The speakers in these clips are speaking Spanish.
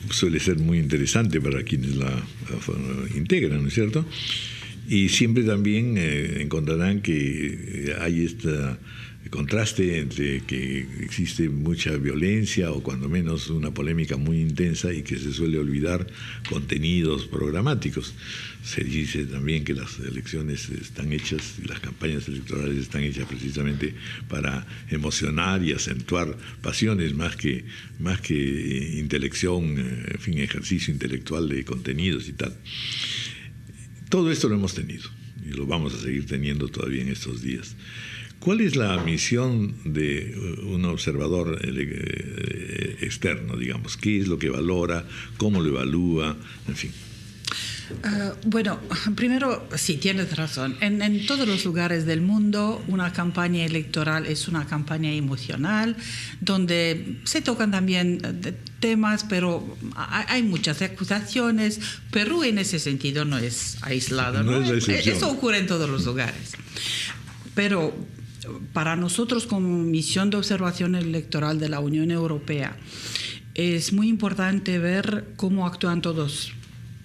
suele ser muy interesante para quienes la integran, ¿no es cierto? Y siempre también encontrarán que hay este contraste entre que existe mucha violencia o cuando menos una polémica muy intensa y que se suele olvidar contenidos programáticos. Se dice también que las elecciones están hechas y las campañas electorales están hechas precisamente para emocionar y acentuar pasiones más que intelección, en fin, ejercicio intelectual de contenidos y tal. Todo esto lo hemos tenido y lo vamos a seguir teniendo todavía en estos días. ¿Cuál es la misión de un observador externo, digamos? ¿Qué es lo que valora? ¿Cómo lo evalúa? En fin. Bueno, primero, sí, tienes razón. En todos los lugares del mundo, una campaña electoral es una campaña emocional, donde se tocan también temas, pero hay muchas acusaciones. Perú en ese sentido no es aislado, ¿no? Eso ocurre en todos los lugares. Pero para nosotros, como misión de observación electoral de la Unión Europea, es muy importante ver cómo actúan todos,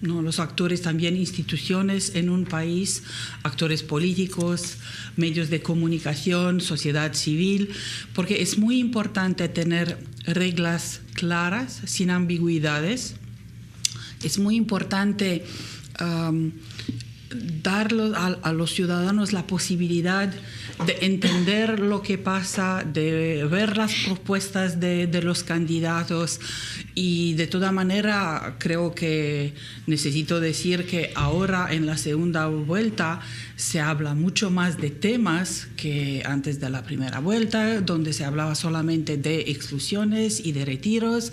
¿no? Los actores, también instituciones en un país, actores políticos, medios de comunicación, sociedad civil, porque es muy importante tener reglas claras, sin ambigüedades. Es muy importante dar a los ciudadanos la posibilidad de entender lo que pasa, de ver las propuestas de los candidatos, y de toda manera creo que necesito decir que ahora en la segunda vuelta se habla mucho más de temas que antes de la primera vuelta, donde se hablaba solamente de exclusiones y de retiros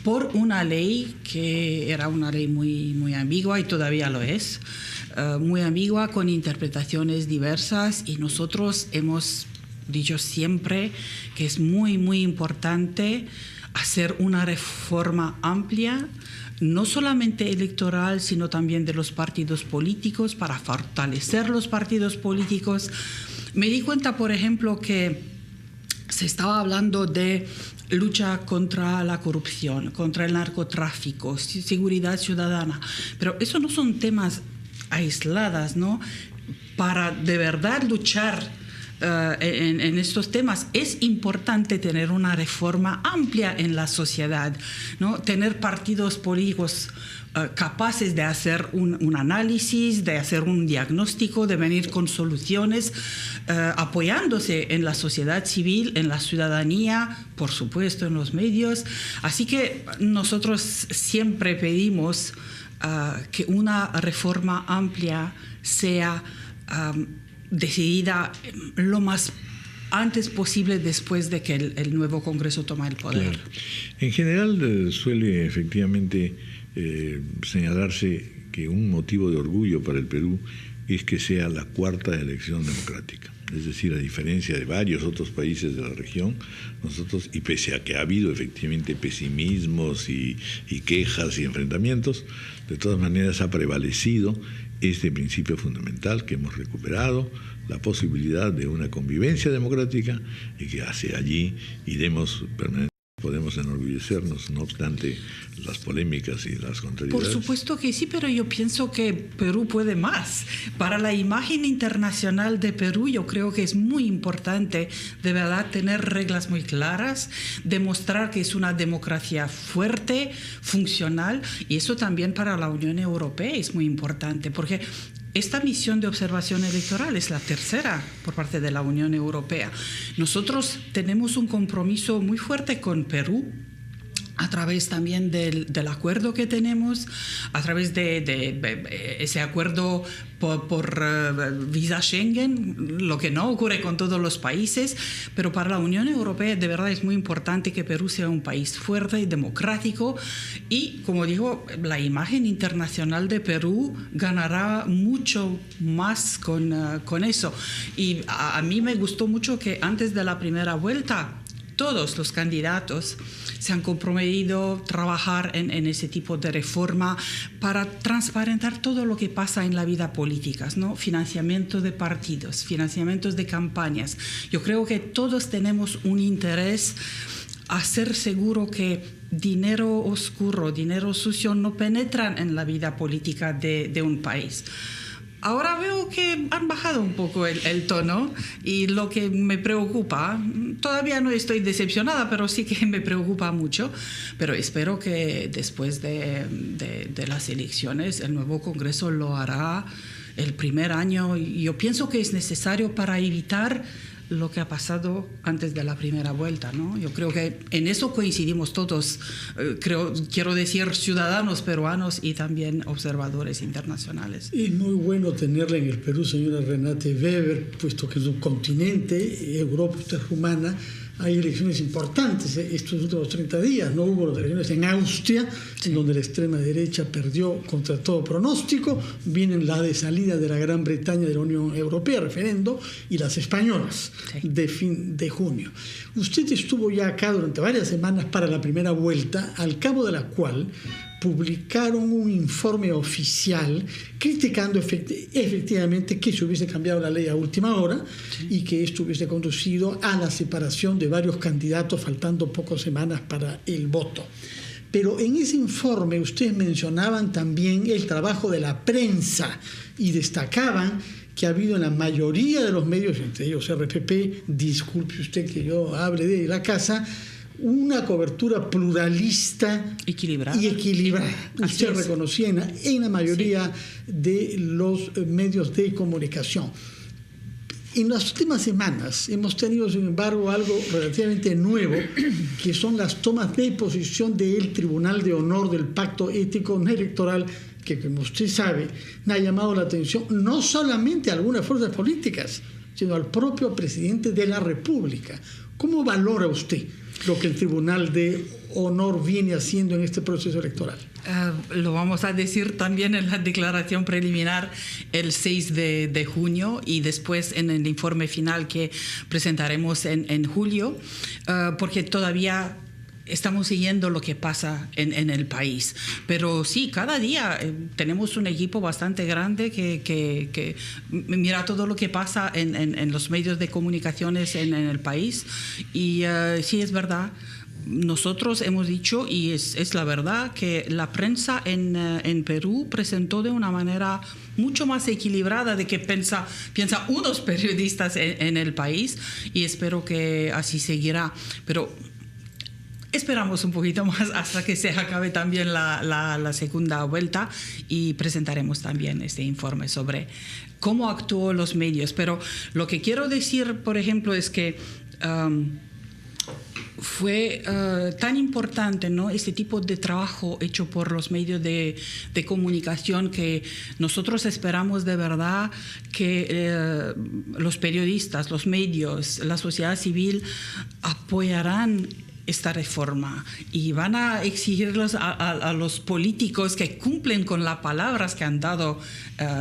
por una ley que era una ley muy ambigua y todavía lo es. Muy ambigua, con interpretaciones diversas, y nosotros hemos dicho siempre que es muy importante hacer una reforma amplia, no solamente electoral, sino también de los partidos políticos, para fortalecer los partidos políticos. Me di cuenta, por ejemplo, que se estaba hablando de lucha contra la corrupción, contra el narcotráfico, seguridad ciudadana, pero eso no son temas aisladas, ¿no? Para de verdad luchar en estos temas es importante tener una reforma amplia en la sociedad, ¿no? Tener partidos políticos capaces de hacer un análisis, de hacer un diagnóstico, de venir con soluciones, apoyándose en la sociedad civil, en la ciudadanía, por supuesto en los medios. Así que nosotros siempre pedimos que una reforma amplia sea decidida lo más antes posible después de que el nuevo Congreso tome el poder. Claro. En general suele efectivamente señalarse que un motivo de orgullo para el Perú es que sea la cuarta elección democrática. Es decir, a diferencia de varios otros países de la región, nosotros, y pese a que ha habido efectivamente pesimismos y quejas y enfrentamientos, de todas maneras ha prevalecido este principio fundamental que hemos recuperado, la posibilidad de una convivencia democrática, y que hacia allí iremos permanentemente. Podemos enorgullecernos, no obstante las polémicas y las contrariedades. Por supuesto que sí, pero yo pienso que Perú puede más. Para la imagen internacional de Perú, yo creo que es muy importante, de verdad, tener reglas muy claras, demostrar que es una democracia fuerte, funcional, y eso también para la Unión Europea es muy importante, porque esta misión de observación electoral es la tercera por parte de la Unión Europea. Nosotros tenemos un compromiso muy fuerte con Perú, a través también del acuerdo que tenemos, a través de ese acuerdo por visa Schengen, lo que no ocurre con todos los países, pero para la Unión Europea de verdad es muy importante que Perú sea un país fuerte y democrático, y como digo, la imagen internacional de Perú ganará mucho más con eso. Y a mí me gustó mucho que antes de la primera vuelta todos los candidatos se han comprometido a trabajar en ese tipo de reforma para transparentar todo lo que pasa en la vida política, ¿no? Financiamiento de partidos, financiamientos de campañas. Yo creo que todos tenemos un interés hacer seguro que dinero oscuro, dinero sucio no penetran en la vida política de un país. Ahora veo que han bajado un poco el tono y lo que me preocupa, todavía no estoy decepcionada, pero sí que me preocupa mucho, pero espero que después de las elecciones el nuevo Congreso lo hará el primer año. Yo pienso que es necesario para evitar lo que ha pasado antes de la primera vuelta, ¿no? Yo creo que en eso coincidimos todos, quiero decir ciudadanos peruanos y también observadores internacionales. Es muy bueno tenerla en el Perú, señora Renate Weber, puesto que en su continente, Europa, usted es rumana, hay elecciones importantes estos últimos 30 días. No hubo las elecciones en Austria, sí, en donde la extrema derecha perdió contra todo pronóstico. Vienen las de salida de la Gran Bretaña de la Unión Europea, referendo, y las españolas, sí, de fin de junio. Usted estuvo ya acá durante varias semanas para la primera vuelta, al cabo de la cual publicaron un informe oficial criticando efectivamente que se hubiese cambiado la ley a última hora, sí, y que esto hubiese conducido a la separación de varios candidatos faltando pocas semanas para el voto. Pero en ese informe ustedes mencionaban también el trabajo de la prensa y destacaban que ha habido en la mayoría de los medios, entre ellos RPP, disculpe usted que yo hable de la casa, una cobertura pluralista y equilibrada. Usted reconocía en la mayoría, sí, de los medios de comunicación. En las últimas semanas hemos tenido, sin embargo, algo relativamente nuevo, que son las tomas de posición del Tribunal de Honor del Pacto Ético No Electoral, que, como usted sabe, me ha llamado la atención no solamente a algunas fuerzas políticas, sino al propio presidente de la República. ¿Cómo valora usted lo que el Tribunal de Honor viene haciendo en este proceso electoral? Lo vamos a decir también en la declaración preliminar el 6 de junio y después en el informe final que presentaremos en julio, porque todavía estamos siguiendo lo que pasa en el país. Pero sí, cada día tenemos un equipo bastante grande que mira todo lo que pasa en los medios de comunicaciones en el país. Y sí, es verdad. Nosotros hemos dicho, y es la verdad, que la prensa en Perú presentó de una manera mucho más equilibrada de que piensa unos periodistas en el país, y espero que así seguirá. Pero esperamos un poquito más hasta que se acabe también la segunda vuelta y presentaremos también este informe sobre cómo actuó los medios. Pero lo que quiero decir, por ejemplo, es que fue tan importante, ¿no?, este tipo de trabajo hecho por los medios de comunicación, que nosotros esperamos de verdad que los periodistas, los medios, la sociedad civil apoyarán esta reforma y van a exigirlos a los políticos que cumplen con las palabras que han dado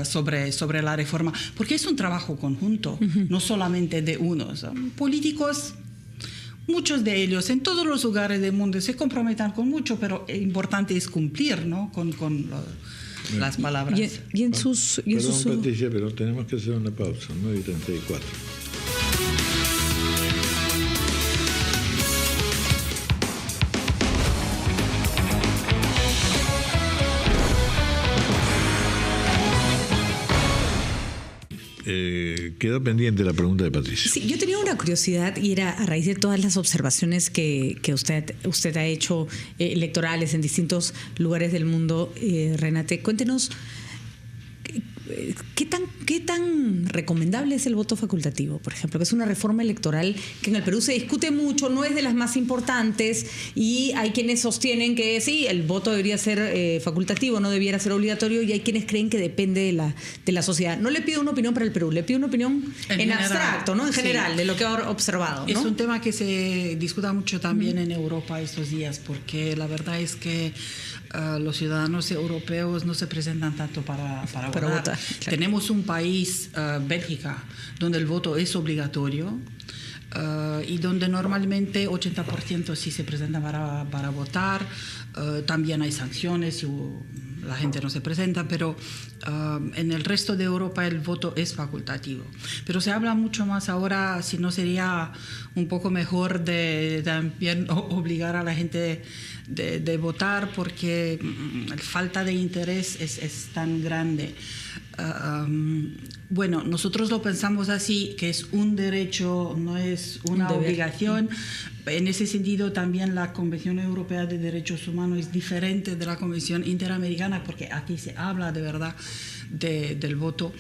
sobre la reforma, porque es un trabajo conjunto, no solamente de unos. Políticos, muchos de ellos en todos los lugares del mundo se comprometan con mucho, pero importante es cumplir, ¿no?, con las palabras. Perdón, Patricia, pero tenemos que hacer una pausa, 9:34. Quedó pendiente la pregunta de Patricia. Sí, yo tenía una curiosidad y era a raíz de todas las observaciones que usted ha hecho electorales en distintos lugares del mundo. Renate, cuéntenos ¿qué tan recomendable es el voto facultativo, por ejemplo? Que es una reforma electoral que en el Perú se discute mucho, no es de las más importantes, y hay quienes sostienen que sí, el voto debería ser facultativo, no debiera ser obligatorio, y hay quienes creen que depende de la sociedad. No le pido una opinión para el Perú, le pido una opinión en abstracto, ¿no?, en general, sí, de lo que ha observado, ¿no? Es un tema que se discuta mucho también en Europa estos días, porque la verdad es que los ciudadanos europeos no se presentan tanto para votar. Claro. Tenemos un país, Bélgica, donde el voto es obligatorio y donde normalmente 80% sí se presenta para votar. También hay sanciones si la gente no se presenta, pero en el resto de Europa el voto es facultativo. Pero se habla mucho más ahora si no sería un poco mejor de también obligar a la gente de votar, porque la falta de interés es tan grande. Bueno, nosotros lo pensamos así, que es un derecho, no es una obligación. En ese sentido, también la Convención Europea de Derechos Humanos es diferente de la Convención Interamericana, porque aquí se habla de verdad del voto.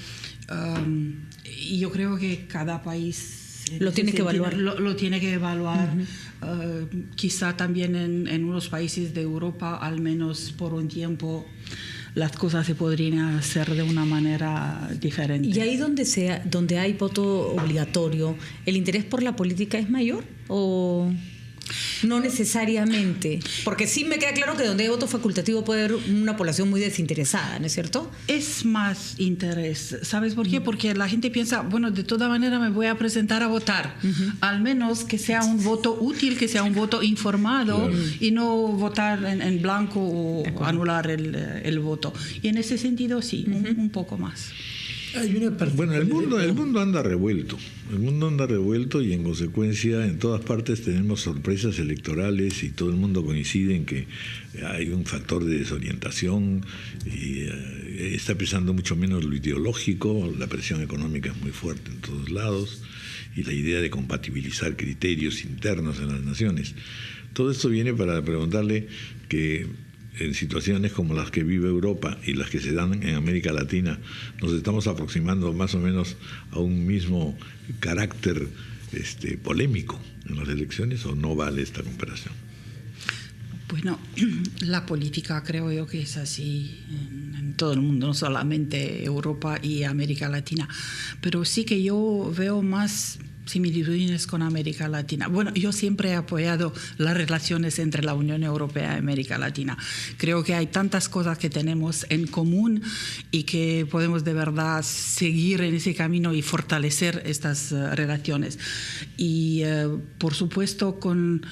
Y yo creo que cada país lo tiene que evaluar. Lo tiene que evaluar. Quizá también en unos países de Europa, al menos por un tiempo, las cosas se podrían hacer de una manera diferente. ¿Y ahí donde hay voto obligatorio, el interés por la política es mayor o no necesariamente? Porque sí me queda claro que donde hay voto facultativo puede haber una población muy desinteresada, ¿no es cierto? Es más interés. ¿Sabes por qué? Porque la gente piensa, bueno, de toda manera me voy a presentar a votar. Al menos que sea un voto útil, que sea un voto informado, y no votar en blanco o anular el voto. Y en ese sentido sí, un poco más. Bueno, el mundo anda revuelto. El mundo anda revuelto y en consecuencia en todas partes tenemos sorpresas electorales y todo el mundo coincide en que hay un factor de desorientación y está pesando mucho menos lo ideológico, la presión económica es muy fuerte en todos lados y la idea de compatibilizar criterios internos en las naciones. Todo esto viene para preguntarle que en situaciones como las que vive Europa y las que se dan en América Latina, nos estamos aproximando más o menos a un mismo carácter polémico en las elecciones, ¿o no vale esta comparación? Bueno, la política creo yo que es así en todo el mundo, no solamente Europa y América Latina, pero sí que yo veo más similitudes con América Latina. Bueno, yo siempre he apoyado las relaciones entre la Unión Europea y América Latina. Creo que hay tantas cosas que tenemos en común y que podemos de verdad seguir en ese camino y fortalecer estas relaciones. Y por supuesto con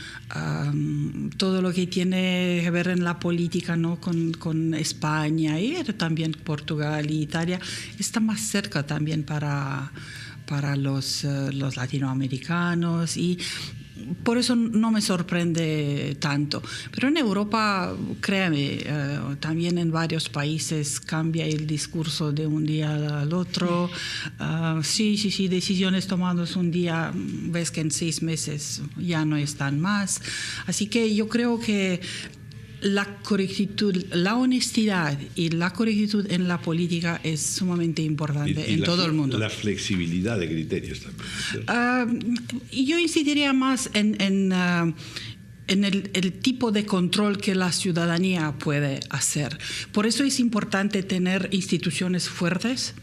todo lo que tiene que ver en la política, ¿no? con España y también Portugal y Italia, está más cerca también para los latinoamericanos, y por eso no me sorprende tanto. Pero en Europa, créame, también en varios países cambia el discurso de un día al otro. Sí, decisiones tomadas un día, ves que en 6 meses ya no están más. Así que yo creo que la correctitud, la honestidad y la correctitud en la política es sumamente importante en todo el mundo. La flexibilidad de criterios también. Yo insistiría más en el tipo de control que la ciudadanía puede hacer. Por eso es importante tener instituciones fuertes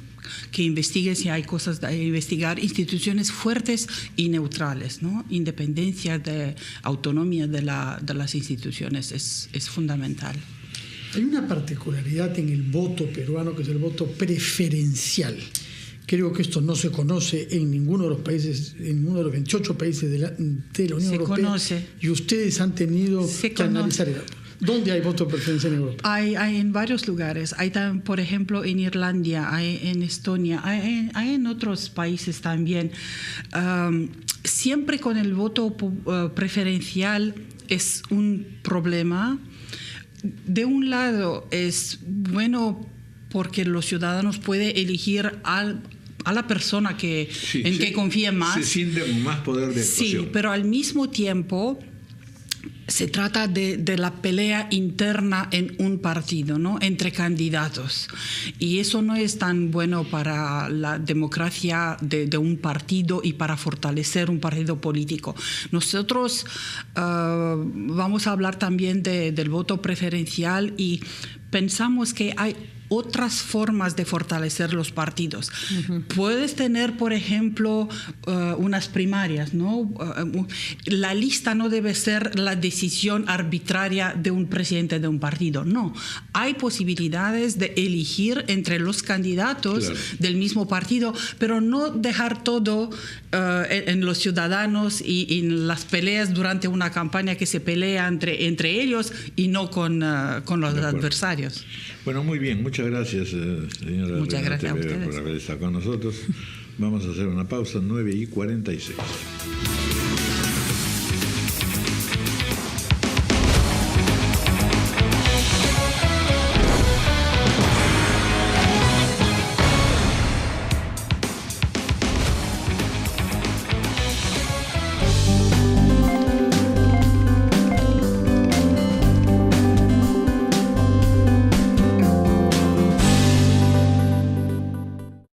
que investiguen si hay cosas a investigar, instituciones fuertes y neutrales, ¿no? Independencia, de autonomía de las instituciones es fundamental. Hay una particularidad en el voto peruano que es el voto preferencial. Creo que esto no se conoce en ninguno de los países, en ninguno de los 28 países de la Unión Europea. Se conoce. Y ustedes han tenido que analizar el dato. ¿Dónde hay voto preferencial en Europa? Hay en varios lugares. Hay también, por ejemplo, en Irlanda, hay en Estonia, hay en otros países también. Siempre con el voto preferencial es un problema. De un lado es bueno porque los ciudadanos pueden elegir a la persona en que confíen más. Se siente con más poder de actuación. Sí, pero al mismo tiempo se trata de la pelea interna en un partido, ¿no? Entre candidatos. Y eso no es tan bueno para la democracia de un partido y para fortalecer un partido político. Nosotros vamos a hablar también del voto preferencial y pensamos que hay otras formas de fortalecer los partidos. Puedes tener, por ejemplo, unas primarias, ¿no? La lista no debe ser la decisión arbitraria de un presidente de un partido, no. Hay posibilidades de elegir entre los candidatos del mismo partido, pero no dejar todo en los ciudadanos y en las peleas durante una campaña que se pelea entre ellos y no con los adversarios. Bueno, muy bien. Muchas gracias, señora. Muchas gracias a ustedes por haber estado con nosotros. Vamos a hacer una pausa, 9:46.